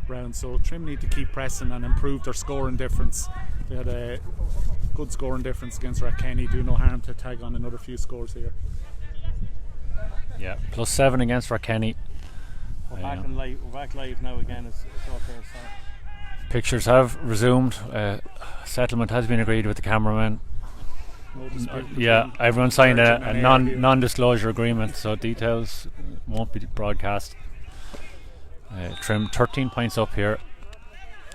round. So Trim need to keep pressing and improve their scoring difference. They had a good scoring difference against Rathkenny. Do no harm to tag on another few scores here. Yeah, +7 against Rathkenny. We're back live now again. It's okay. So. Pictures have resumed. Settlement has been agreed with the cameraman. Yeah, everyone signed a non-disclosure agreement, so details won't be broadcast. Trim 13 points up here.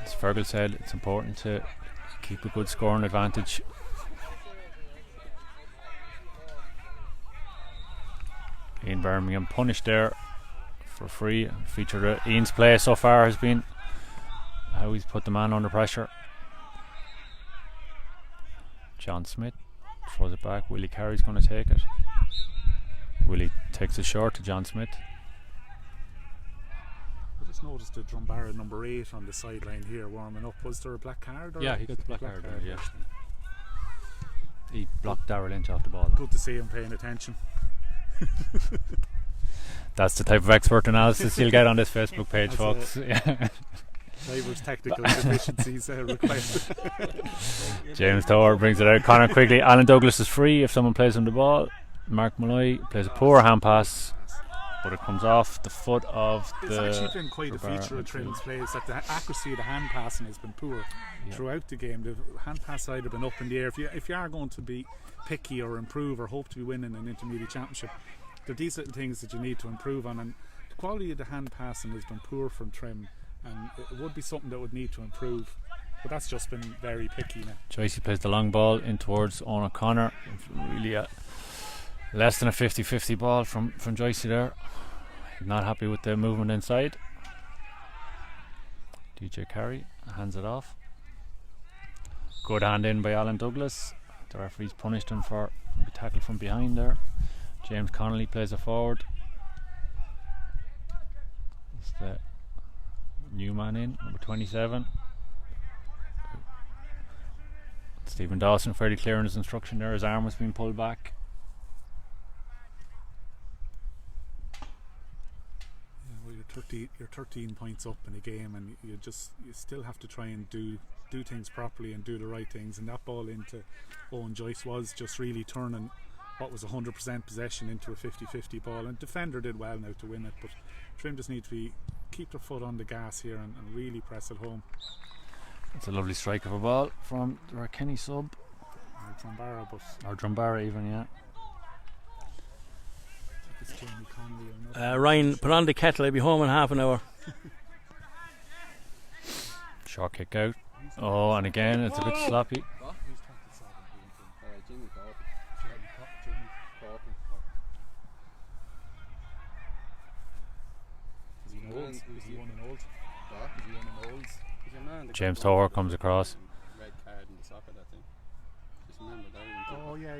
As Fergal said, it's important to keep a good scoring advantage. Ian Birmingham punished there for free. Featured Ian's play so far has been how he's put the man under pressure. John Smith throws it back. Willie Carey's going to take it. Willie takes it short to John Smith. I just noticed the Drumbaragh number 8 on the sideline here warming up. Was there a black card? Yeah, he got the black card there, yeah. He blocked Darrell Lynch off the ball. Good to see him paying attention. That's the type of expert analysis you'll get on this Facebook page, folks. Driver's technical deficiencies requested. James Tower brings it out. Connor Quigley. Alan Douglas is free if someone plays him the ball. Mark Malloy plays a poor hand pass, but it comes off the foot of the. It's actually been quite a feature of Trim's plays that the accuracy of the hand passing has been poor throughout the game. The hand pass side have been up in the air. If you are going to be picky or improve or hope to be winning an intermediate championship, there are these little things that you need to improve on, and the quality of the hand passing has been poor from Trim, and it would be something that would need to improve, but that's just been very picky now. Joycey plays the long ball in towards Owen O'Connor. Really less than a 50-50 ball from Joycey there. Not happy with the movement inside. DJ Carey hands it off. Good hand in by Alan Douglas. The referee's punished him for a tackle from behind there. James Connolly plays it forward. It's the new man in, number 27. Stephen Dawson fairly clear in his instruction there. His arm was being pulled back. You're 13 points up in a game, and you still have to try and do things properly and do the right things, and that ball into Owen Joyce was just really turning what was 100% possession into a 50-50 ball, and defender did well now to win it, but Trim just need to keep their foot on the gas here and really press it home. It's a lovely strike of a ball from the Rathkenny sub or Drumbaragh even, yeah. Ryan, put on the kettle. I'll be home in half an hour. Short kick out. Oh, and again it's a bit sloppy. James Tower comes across. Oh yeah.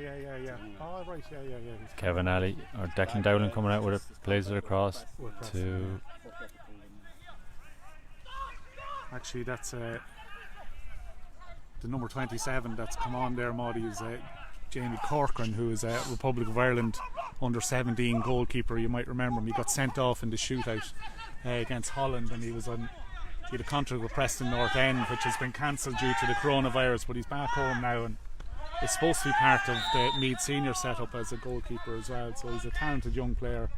Oh right, yeah. Kevin Alley or Declan Dowling coming out with it, plays it across to. Actually, that's the number 27 that's come on there, Maudie, is Jamie Corcoran, who is a Republic of Ireland under-17 goalkeeper. You might remember him. He got sent off in the shootout against Holland, and he had a contract with Preston North End, which has been cancelled due to the coronavirus, but he's back home now and is supposed to be part of the Meath senior setup as a goalkeeper as well. So he's a talented young player,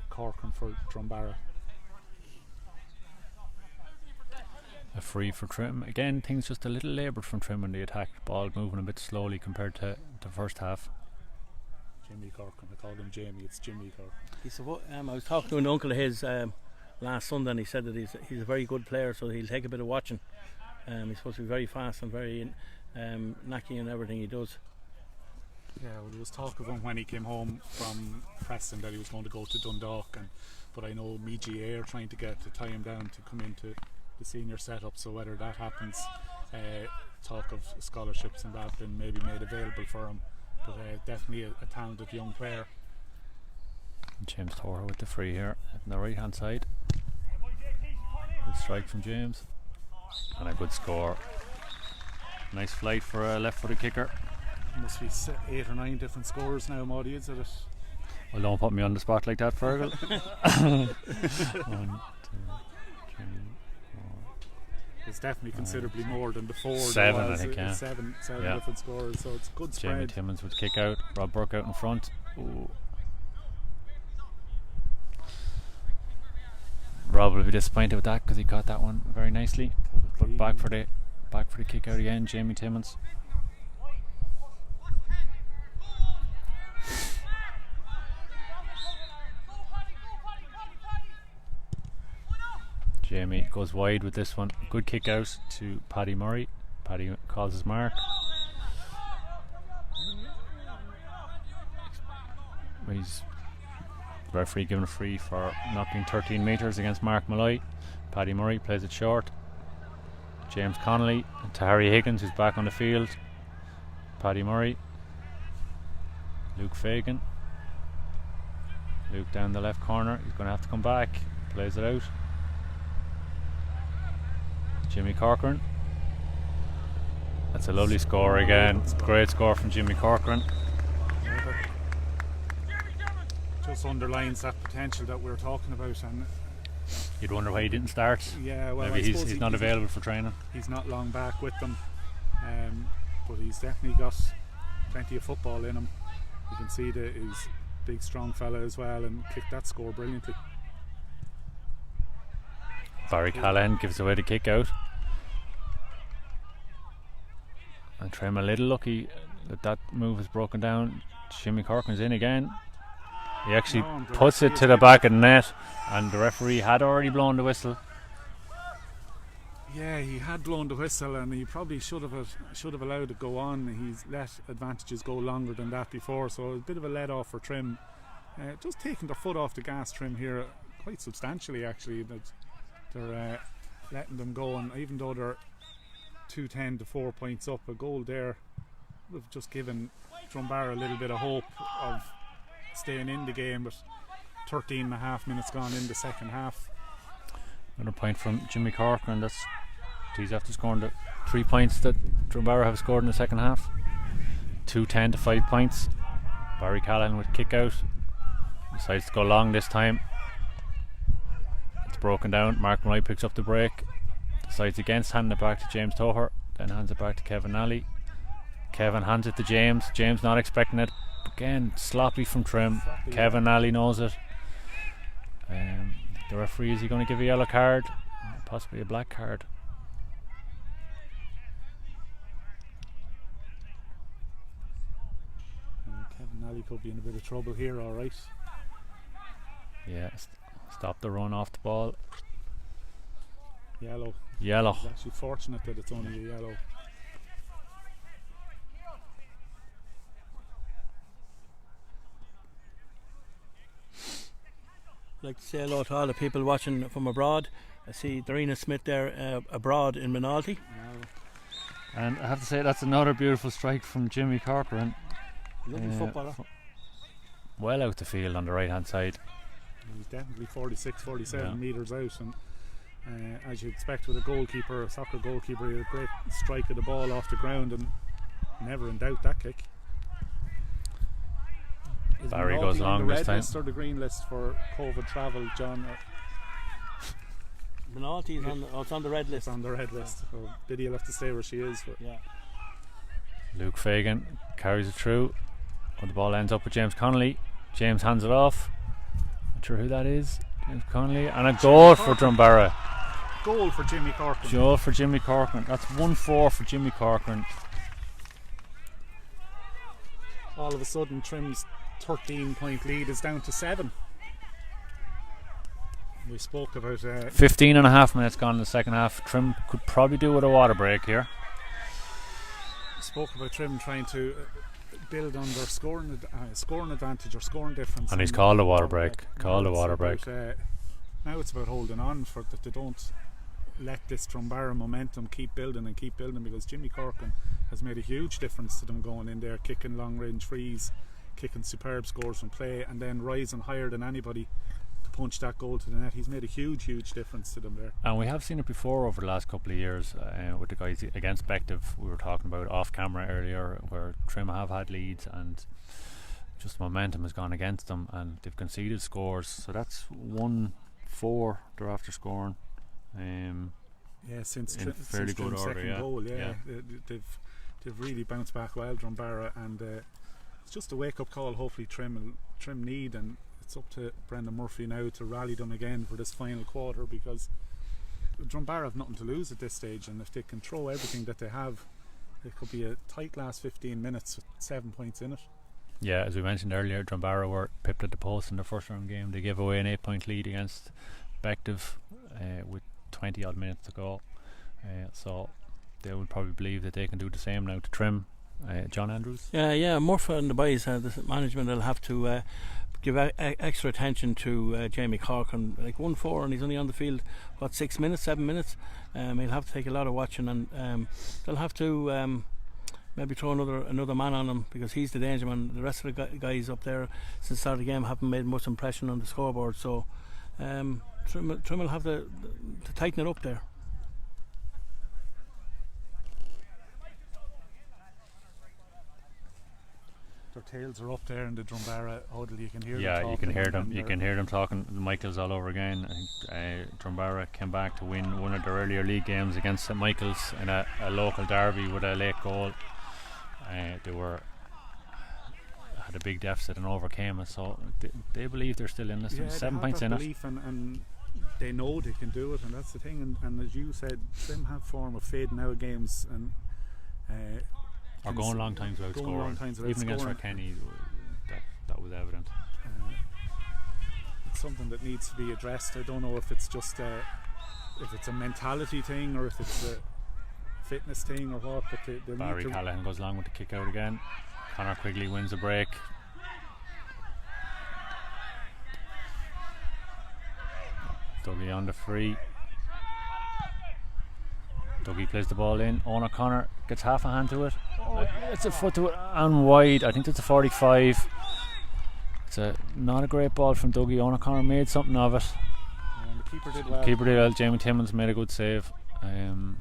Corcoran for Drumbaragh. A free for Trim. Again, things just a little laboured from Trim in the attack. Ball moving a bit slowly compared to the first half. Jimmy Corcoran, I called him Jamie, it's Jimmy Corcoran. He said, I was talking to an uncle of his last Sunday, and he said that he's a very good player, so he'll take a bit of watching. He's supposed to be very fast and very knacky in everything he does. Yeah, well, there was talk of him when he came home from Preston that he was going to go to Dundalk, but I know Meath are trying to tie him down to come into the senior setup, so whether that happens, talk of scholarships and that been maybe made available for him, but definitely a talented young player. James Tower with the free here on the right hand side. Good strike from James and a good score. Nice flight for a left footed kicker. Must be 8 or 9 different scores now, Maudie, is it? Well, don't put me on the spot like that, Fergal. 1, 2, 3, It's definitely considerably more than the 4. 7, I think, yeah. Seven Yeah. different scorers, so it's a good Jamie spread. Timmins would kick out. Rob Burke out in front. Ooh. Rob will be disappointed with that because he caught that one very nicely. But back for the kick out again, Jamie Timmins. Jamie goes wide with this one. Good kick out to Paddy Murray. Paddy calls his mark. He's referee giving a free for knocking 13 metres against Mark Malloy. Paddy Murray plays it short. James Connolly to Harry Higgins, who's back on the field. Paddy Murray. Luke Fagan. Luke down the left corner. He's going to have to come back. Plays it out. Jimmy Corcoran. That's a lovely score again. Great score from Jimmy Corcoran. Just underlines that potential that we're talking about, and You'd wonder why he didn't start. yeah, well, Maybe I suppose he's not available for training. He's not long back with them, but he's definitely got plenty of football in him. You can see that he's a big, strong fella as well, and kicked that score brilliantly. Barry Callahan gives away the kick out. And Trim a little lucky that move is broken down. Jimmy Corcoran's in again. He actually puts it to the back of the net, and the referee had already blown the whistle. Yeah, he had blown the whistle, and he probably should have allowed it go on. He's let advantages go longer than that before, so a bit of a let off for Trim. Just taking their foot off the gas, Trim here, quite substantially actually. That they're letting them go, and even though they're 2-10 to 4 points up, a goal there would have just given Drumbaragh a little bit of hope of staying in the game, but 13 and a half minutes gone in the second half. Another point from Jimmy Corcoran. He's after scoring the 3 points that Drumbaragh have scored in the second half. 2-10 to 5 points. Barry Callahan would kick out. Decides to go long this time. It's broken down. Mark Malloy picks up the break. Decides against handing it back to James Toher. Then hands it back to Kevin Nally. Kevin hands it to James. James not expecting it. Again, sloppy from Trim. Kevin Nally knows it. The referee, is he going to give a yellow card? Possibly a black card. Kevin Nally could be in a bit of trouble here, alright. Yeah, stop the run off the ball. Yellow. Yellow. It's actually fortunate that it's only a yellow. I'd like to say hello to all the people watching from abroad. I see Darina Smith there abroad in Minalty. And I have to say, that's another beautiful strike from Jimmy Corcoran. Lovely footballer. Well out the field on the right hand side. He's definitely 46-47 Yeah. metres out, and as you'd expect with a soccer goalkeeper, he had a great strike of the ball off the ground, and never in doubt that kick. Is Barry Minalty goes on long the this red time. list or the green list for COVID travel, John? Minalty is it's on the red list. It's on the red list. So Biddy will have to stay where she is. But Yeah. Luke Fagan carries it through. And the ball ends up with James Connolly. James hands it off. Not sure who that is. James Connolly. And a goal for Drumbaragh. goal for Jimmy Corcoran. Goal for Jimmy Corcoran. That's 1-4 for Jimmy Corcoran. All of a sudden, Trim's 13-point lead is down to 7. We spoke about 15 and a half minutes gone in the second half. Trim could probably do with a water break here. Trim trying to build on their scoring advantage or scoring difference, And he's called a water break. Now it's about holding on for that they don't let this Drumbaragh momentum keep building, because Jimmy Corcoran has made a huge difference to them going in there, kicking long range frees, kicking superb scores from play, and then rising higher than anybody to punch that goal to the net. He's made a huge difference to them there. And we have seen it before over the last couple of years with the guys against Bective. We were talking about off camera earlier, where Trim have had leads and just momentum has gone against them, and they've conceded scores. So that's 1-4 they're after scoring. Yeah, since fairly good Trim's order. second Yeah, goal, they've really bounced back well, Drumbaragh, and it's just a wake-up call. Hopefully, Trim need, and it's up to Brendan Murphy now to rally them again for this final quarter, because Drumbaragh have nothing to lose at this stage, and if they can throw everything that they have, it could be a tight last 15 minutes with 7 points in it. Yeah, as we mentioned earlier, Drumbaragh were pipped at the post in their first round game. They gave away an 8-point lead against Bective with 20 odd minutes to go, so they would probably believe that they can do the same now to Trim. John Andrews? Yeah, Murphy and the boys, the management will have to give extra attention to Jamie Corcoran. Like 1-4 and he's only on the field 7 minutes. He'll have to take a lot of watching, and they'll have to maybe throw another man on him, because he's the danger man. The rest of the guys up there since the start of the game haven't made much impression on the scoreboard, so Trim will have to tighten it up there. Their tails are up there in the Drumbaragh huddle. You can hear them. Yeah, you can hear them. You can hear them talking. Michael's all over again. I think Drumbaragh came back to win one of their earlier league games against St Michael's in a local derby with a late goal. They had a big deficit and overcame it. So they believe they're still in this. Yeah, 7 points in it. And they know they can do it, and that's the thing. And as you said, them have form of fading out games and. Or going long times without scoring. Even against Kenny, that was evident. It's something that needs to be addressed. I don't know if it's just if it's a mentality thing or if it's a fitness thing or what. But Barry Callahan goes long with the kick out again. Conor Quigley wins the break. Dougie on the free. Dougie plays the ball in. Owen O'Connor gets half a hand to it. It's a foot to it and wide. I think that's a 45. It's not a great ball from Dougie. Owen O'Connor made something of it. And the keeper did well. Jamie Timmins made a good save. And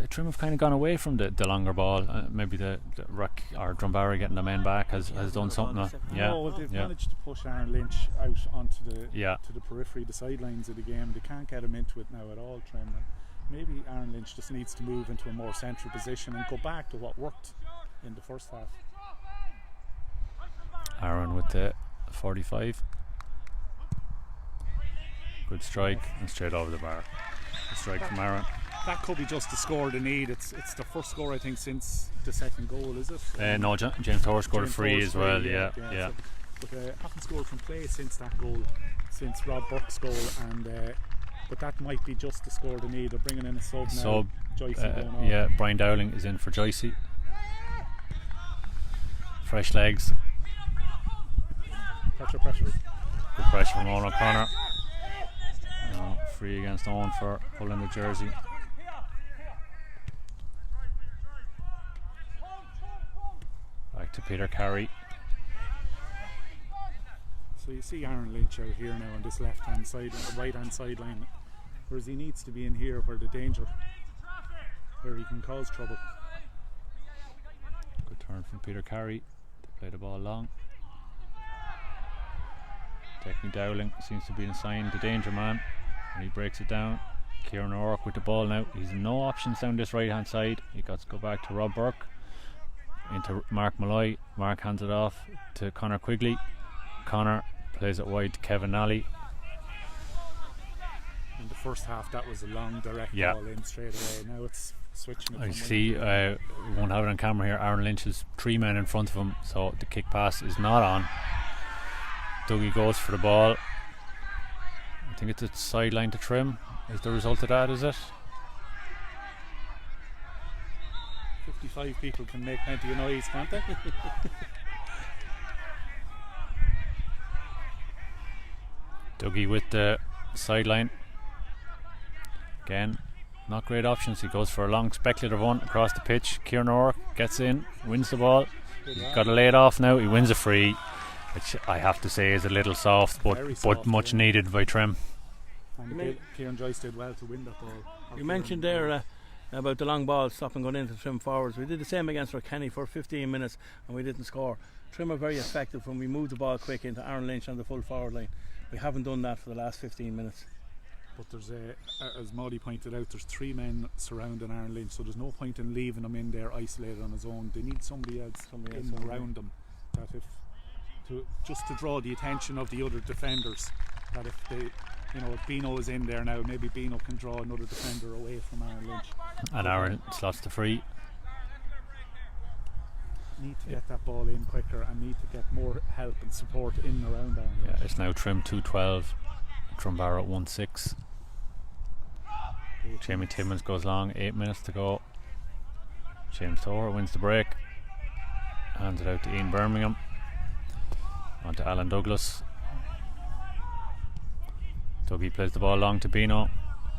Trim have kind of gone away from the longer ball. Maybe the Ruck or Drumbaragh getting the men back has done something. They've managed to push Aaron Lynch out onto the periphery, the sidelines of the game. They can't get him into it now at all, Trim. Maybe Aaron Lynch just needs to move into a more central position and go back to what worked in the first half. Aaron with the 45. Good strike and straight over the bar. Good strike from Aaron. That could be just the score they need. It's the first score, I think, since the second goal, is it? No, James Thor scored a free as well. Yeah. But haven't scored from play since that goal, since Rob Burke's goal, and but that might be just the score they need. They're bringing in a sub now. Yeah, Brian Dowling is in for Joycey. Fresh legs. Pressure. Good pressure from Owen O'Connor. Free against Owen for pulling the jersey. Back to Peter Carey. So you see Aaron Lynch out here now on this left hand side, on the right hand sideline, whereas he needs to be in here where the danger, where he can cause trouble. Good turn from Peter Carey to play the ball long. Technique Dowling seems to be inside the danger man, and he breaks it down. Kieran O'Rourke with the ball now. He's no options down this right hand side. He got to go back to Rob Burke, into Mark Malloy. Mark hands it off to Conor Quigley. Conor plays it wide to Kevin Nally. In the first half that was a long direct ball in straight away. Now it's switching it. I see, we won't have it on camera here, Aaron Lynch is 3 men in front of him, so the kick pass is not on. Dougie goes for the ball. I think it's a sideline to Trim is the result of that, is it? 55 people can make plenty of noise, can't they? Dougie with the sideline. Again, not great options. He goes for a long speculative one across the pitch. Kieran O'Rourke gets in, wins the ball. He's got to lay it off now. He wins a free, which I have to say is a little soft, but much needed by Trim. And Kieran Joyce did well to win that ball. You mentioned there about the long ball stopping going into Trim forwards. We did the same against Kenny for 15 minutes and we didn't score. Trim are very effective when we move the ball quick into Aaron Lynch on the full forward line. We haven't done that for the last 15 minutes. But there's as Maudie pointed out, there's 3 men surrounding Aaron Lynch, so there's no point in leaving him in there isolated on his own. They need somebody else in around him, that just to draw the attention of the other defenders. That if Bino is in there now, maybe Bino can draw another defender away from Aaron Lynch. And Aaron slots the free. Need to get that ball in quicker and need to get more help and support in and around Aaron Lynch. Yeah, it's now Trim 2-12, Drumbaragh 1-6. Jamie Timmins goes long, 8 minutes to go. James Toher wins the break, hands it out to Ian Birmingham, on to Alan Douglas. Dougie plays the ball long to Bino,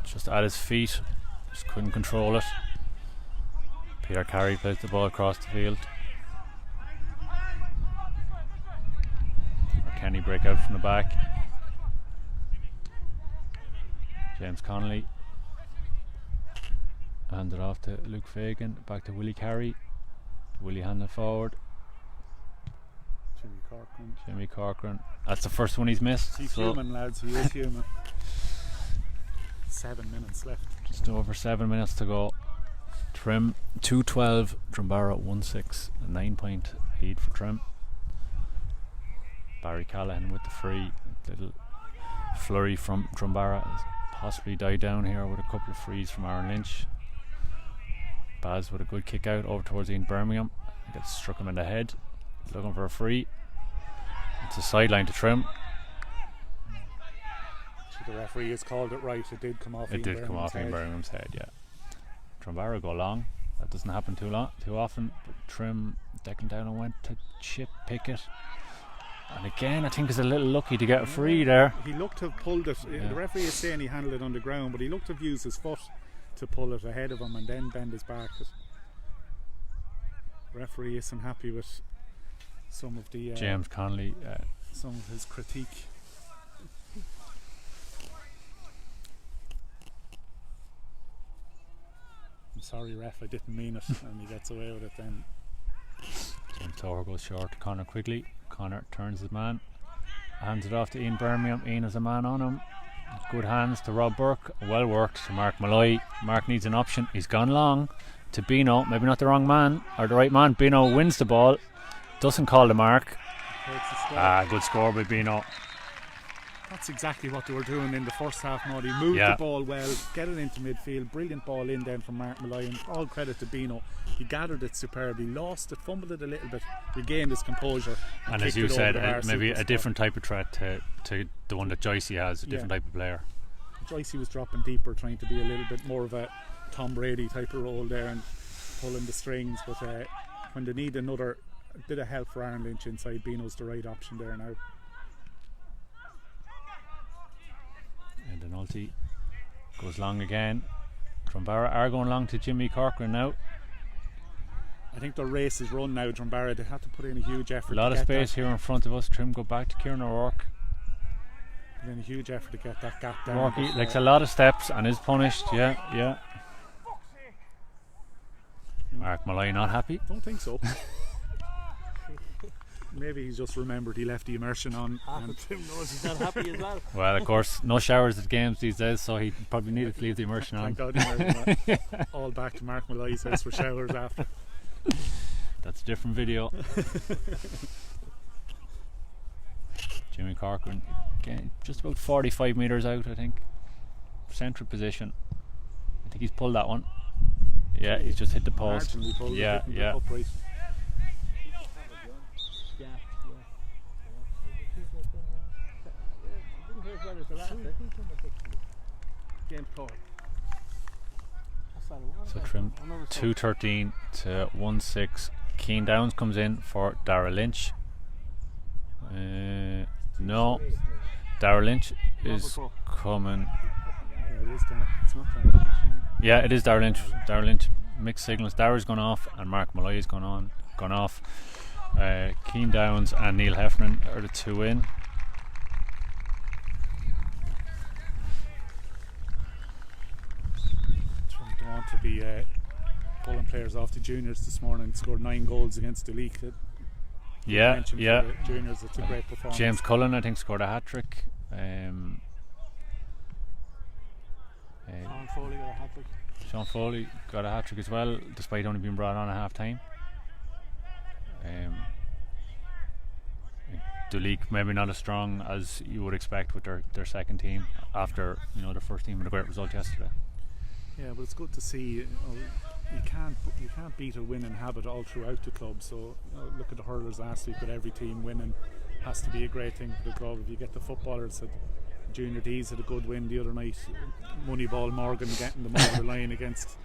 just at his feet, just couldn't control it. Peter Carey plays the ball across the field. Kenny break out from the back. James Connolly hand it off to Luke Fagan, back to Willie Carey. Willie hand it forward. Jimmy Corcoran. That's the first one he's missed. He's human, lads. He is human. 7 minutes left. Just over 7 minutes to go. Trim 2-12, Drumbaragh 1-6, a 9-point lead for Trim. Barry Callahan with the free. Little flurry from Drumbaragh has possibly died down here with a couple of frees from Aaron Lynch. Baz with a good kick out over towards Ian Birmingham. Gets struck him in the head. He's looking for a free. It's a sideline to Trim. The referee has called it right. It did come off. It did come off Ian Birmingham's head, yeah. Drumbaragh go long. That doesn't happen too often. But Trim, Declan Down went to chip Pickett. And again, I think he's a little lucky to get a free there. He looked to have pulled it. The referee is saying he handled it on the ground, but he looked to have used his foot to pull it ahead of him and then bend his back. The referee isn't happy with some of the James Connolly, some of his critique. I'm sorry, ref, I didn't mean it. And he gets away with it then. James Toher goes short to Connor quickly. Connor turns his man, hands it off to Ian Birmingham. Ian has a man on him. Good hands to Rob Burke. Well worked to Mark Malloy. Mark needs an option. He's gone long to Bino. Maybe not the wrong man or the right man. Bino wins the ball. Doesn't call the mark. Good score by Bino. That's exactly what they were doing in the first half, Maudie. Moved the ball well, get it into midfield. Brilliant ball in then from Mark Malloy, and all credit to Bino. He gathered it superbly, lost it, fumbled it a little bit, regained his composure. And as you said, maybe a different type of threat to the one that Joycey has, a different type of player. Joycey was dropping deeper, trying to be a little bit more of a Tom Brady type of role there and pulling the strings. But when they need another bit of help for Aaron Lynch inside, Bino's the right option there now. And Denulty goes long again. Drumbaragh are going long to Jimmy Corcoran now. I think the race is run now. Drumbaragh, they had to put in a huge effort. A lot of space here in front of us. Trim go back to Kieran O'Rourke. Put in a huge effort to get that gap down. O'Rourke likes a lot of steps and is punished. Yeah. Mark Malloy not happy? Don't think so. Maybe he's just remembered he left the immersion on. And Tim knows he's not happy as well. Well, of course, no showers at games these days, so he probably needed to leave the immersion on. Thank God all back to Mark Malloy's house for showers after. That's a different video. Jimmy Corcoran again, just about 45 metres out, I think. Central position. I think he's pulled that one. Yeah, he's just hit the post. Yeah. Upright. So Trim 2-13 to 1-6. Keane Downs comes in for Dara Lynch. No, Dara Lynch is coming. Yeah, it is Dara Lynch. Dara Lynch, mixed signals. Dara's gone off and Mark Malloy has gone off. Keane Downs and Neil Heffernan are the two in. Don't want to be pulling players off the juniors this morning. Scored 9 goals against the league. Yeah. Juniors, it's a great performance. James Cullen, I think, scored a hat-trick. Foley got a hat-trick. Sean Foley got a hat-trick as well, despite only being brought on at half-time. Duleek maybe not as strong as you would expect with their second team after their first team with a great result yesterday. Yeah, but it's good to see. You can't beat a winning habit all throughout the club. So look at the hurlers last week with every team winning. Has to be a great thing for the club. If you get the footballers, that Junior D's had a good win the other night. Moneyball Morgan getting them over the line against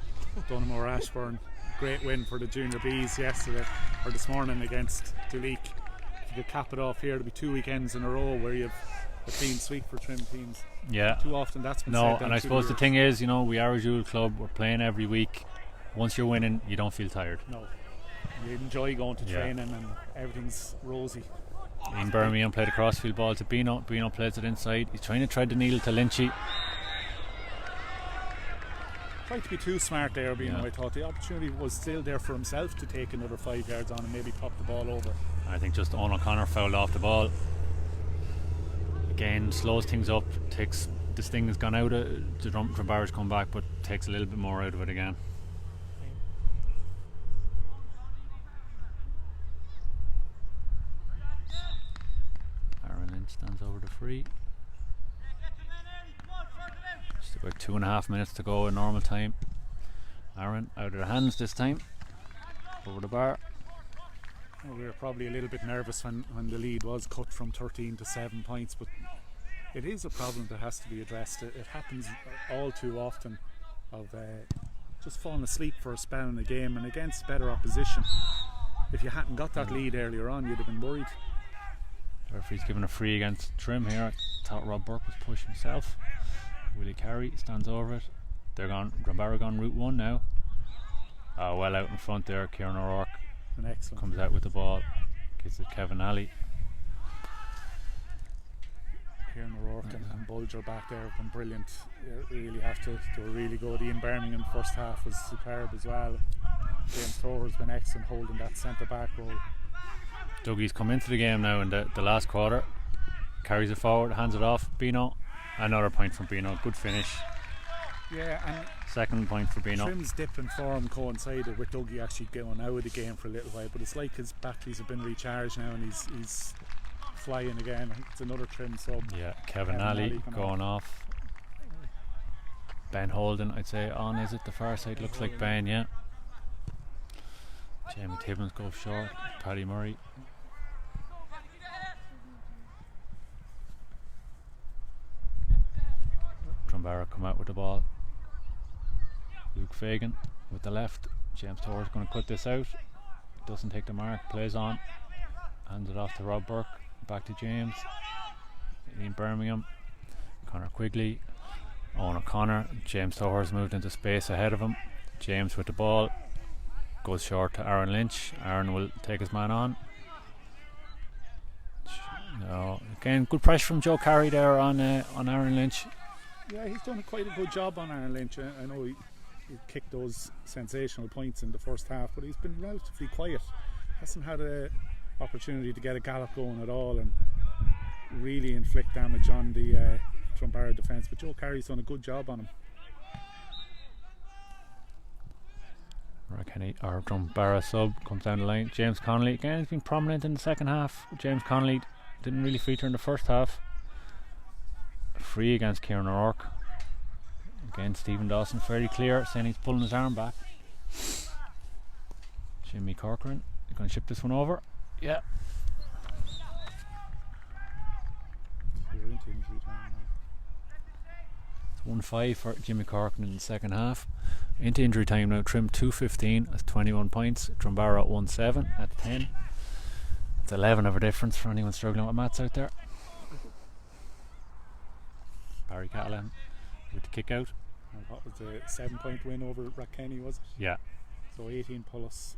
Dunamore Ashbourne. Great win for the Junior B's yesterday or this morning against Duleek. If you could cap it off here, there'll be 2 weekends in a row where you've a clean sweep for trim teams. Yeah. Too often that's been said. And I suppose the thing is, we are a dual club. We're playing every week. Once you're winning, you don't feel tired. No. You enjoy going to training and everything's rosy. In Birmingham played a crossfield ball to Bino. Bino plays it inside. He's trying to thread the needle to Lynchy. Tried to be too smart there, Bino. I thought the opportunity was still there for himself to take another 5 yards on and maybe pop the ball over. I think just Owen O'Connor fouled off the ball. Again, slows things up. Takes this thing has gone out of the Drumbaragh come back, but takes a little bit more out of it again. Aaron Lynch stands over the free. Just about 2.5 minutes to go in normal time. Aaron out of their hands this time. Over the bar. Well, we were probably a little bit nervous when the lead was cut from 13 to 7 points, but it is a problem that has to be addressed. It happens all too often of just falling asleep for a spell in the game and against better opposition. If you hadn't got that lead earlier on, you'd have been worried. The referee's given a free against Trim here. I thought Rob Burke was pushed himself. Willie Carey stands over it. They're gone. Drumbaragh on route 1 now. Well out in front there. Kieran O'Rourke comes out with the ball. Gives it Kevin Alley. Kieran O'Rourke and Bulger back there have been brilliant. You really have to. They were really good. Ian Birmingham first half was superb as well. James Thor has been excellent holding that centre back role. Dougie's come into the game now in the last quarter. Carries it forward, hands it off. Bino. Another point from Bino. Good finish. Yeah, and second point for Bino. Trim's dip in form coincided with Dougie actually going out of the game for a little while, but it's like his batteries have been recharged now and he's flying again. It's another Trim sub. Yeah, Kevin Alley going off. Ben Holden, I'd say on, is it the far side? Looks like Ben, yeah. Jamie Tibbins goes short. Paddy Murray. Drumbaragh come out with the ball. Luke Fagan with the left. James Torres going to cut this out. Doesn't take the mark. Plays on. Hands it off to Rob Burke. Back to James. In Birmingham. Conor Quigley. Owen O'Connor. James Torres moved into space ahead of him. James with the ball. Goes short to Aaron Lynch. Aaron will take his man on. No, again, good pressure from Joe Carey there on Aaron Lynch. Yeah, he's done quite a good job on Aaron Lynch. I know he kicked those sensational points in the first half, but he's been relatively quiet. Hasn't had an opportunity to get a gallop going at all and really inflict damage on the Drumbaragh defence. But Joe Carey's done a good job on him. Our Drumbaragh sub comes down the line. James Connolly again has been prominent in the second half. James Connolly didn't really feature in the first half. Free against Kieran O'Rourke. Again, Stephen Dawson fairly clear, saying he's pulling his arm back. Jimmy Corcoran, you're going to ship this one over. Yeah. It's 1-5 for Jimmy Corcoran in the second half. Into injury time now. Trim 2-15 at 21 points. Drumbaragh 1-7 at 10. It's 11 of a difference for anyone struggling with maths out there. Barry Callahan with the kick out. And what was the 7-point win over Rathkenny, was it? Yeah. So 18 plus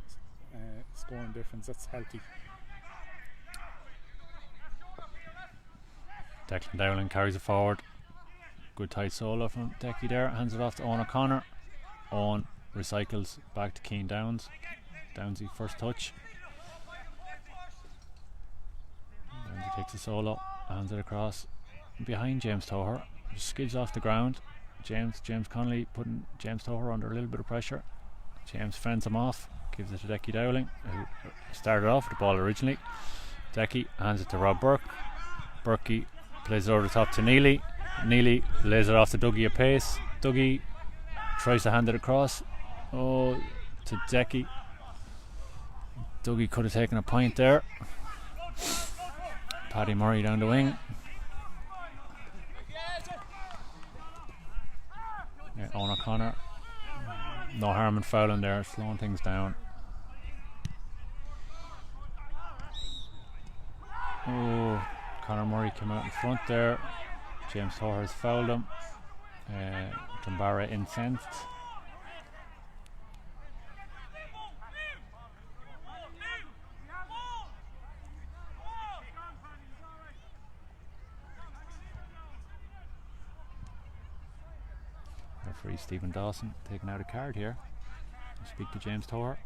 scoring difference. That's healthy. Declan Dowling carries it forward. Good tight solo from Decky there. Hands it off to Owen O'Connor. Owen recycles back to Keane Downs. Downsy first touch. Downsy takes a solo. Hands it across. Behind James Toher. Just skids off the ground. James Connolly putting James Toher under a little bit of pressure. James fends him off, gives it to Decky Dowling, who started off with the ball originally. Decky hands it to Rob Burke. Burkey plays it over the top to Neely. Neely lays it off to Dougie at pace. Dougie tries to hand it across. To Decky. Dougie could have taken a point there. Paddy Murray down the wing. Owen O'Connor. No harm in fouling there, slowing things down. Conor Murray came out in front there. James Toher has fouled him. Drumbaragh incensed. Referee Stephen Dawson taking out a card here. I'll speak to James Toher.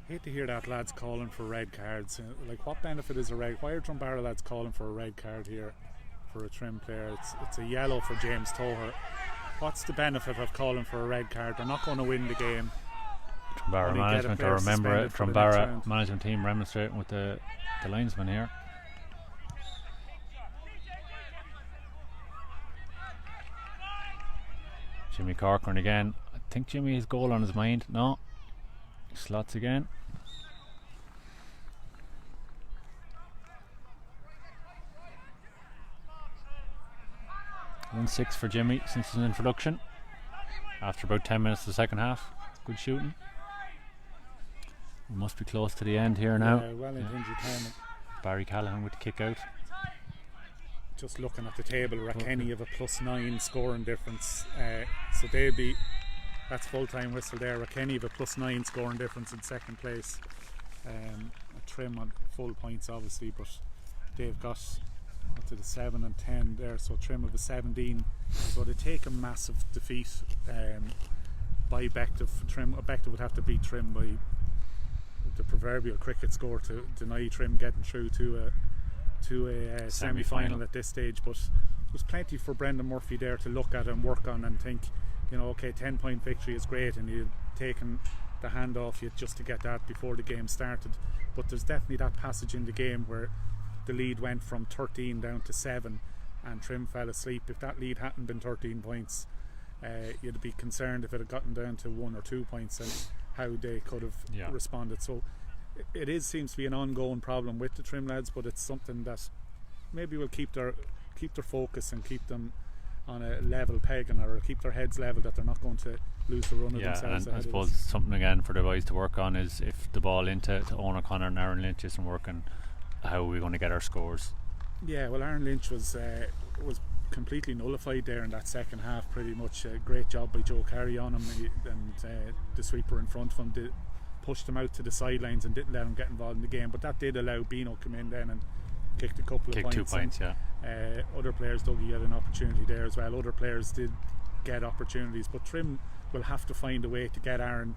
Hate to hear that lads calling for red cards. Like, what benefit is a red? Why are Drumbaragh lads calling for a red card here for a Trim player? It's a yellow for James Toher. What's the benefit of calling for a red card? They're not going to win the game. Drumbaragh management, I remember it. Drumbaragh management team remonstrating with the linesman here. Jimmy Corcoran again. I think Jimmy has goal on his mind. No. Slots again. 1-6 for Jimmy since his introduction. After about 10 minutes of the second half. Good shooting. We must be close to the end here now. Well into injury time. Barry Callahan with the kick out. Just looking at the table, Rakenny have a +9 scoring difference, so they'd be, that's full time whistle there. Rakenny have a +9 scoring difference in second place. A Trim on full points obviously, but they've got up to the 7 and 10 there, so Trim have a 17, so they take a massive defeat by Bective. Bective would have to beat Trim by the proverbial cricket score to deny Trim getting through to a semi-final at this stage, but there's plenty for Brendan Murphy there to look at and work on and think, you know, okay, 10-point victory is great and you've taken the hand off you just to get that before the game started, but there's definitely that passage in the game where the lead went from 13 down to 7 and Trim fell asleep. If that lead hadn't been 13 points, you'd be concerned if it had gotten down to 1 or 2 points and how they could have responded. So it seems to be an ongoing problem with the Trim lads, but it's something that maybe will keep their focus and keep them on a level pegging, or keep their heads level, that they're not going to lose the run of themselves. And I suppose something again for the boys to work on is if the ball into Owen O'Connor and Aaron Lynch isn't working, how are we going to get our scores? Yeah, well, Aaron Lynch was completely nullified there in that second half pretty much. A great job by Joe Carey on him, and the sweeper in front of him pushed him out to the sidelines and didn't let him get involved in the game, but that did allow Bino come in then and kicked a couple of points. 2 points, other players, Dougie had an opportunity there as well. Other players did get opportunities, but Trim will have to find a way to get Aaron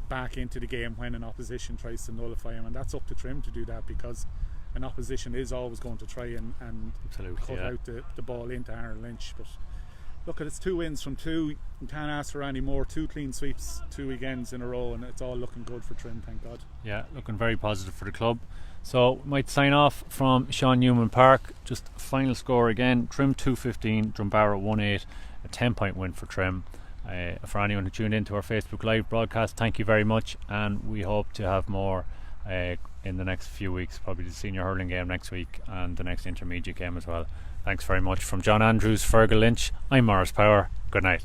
back into the game when an opposition tries to nullify him, and that's up to Trim to do that, because an opposition is always going to try and cut out the ball into Aaron Lynch. But look, it's 2 wins from 2. You can't ask for any more. 2 clean sweeps, 2 weekends in a row, and it's all looking good for Trim, thank God. Yeah, looking very positive for the club. So might sign off from Sean Newman Park. Just final score again: Trim 215, Drumbaragh 1-8. A 10-point win for Trim. For anyone who tuned into our Facebook Live broadcast, thank you very much, and we hope to have more in the next few weeks, probably the senior hurling game next week and the next intermediate game as well. Thanks very much. From John Andrews, Fergal Lynch, I'm Morris Power. Good night.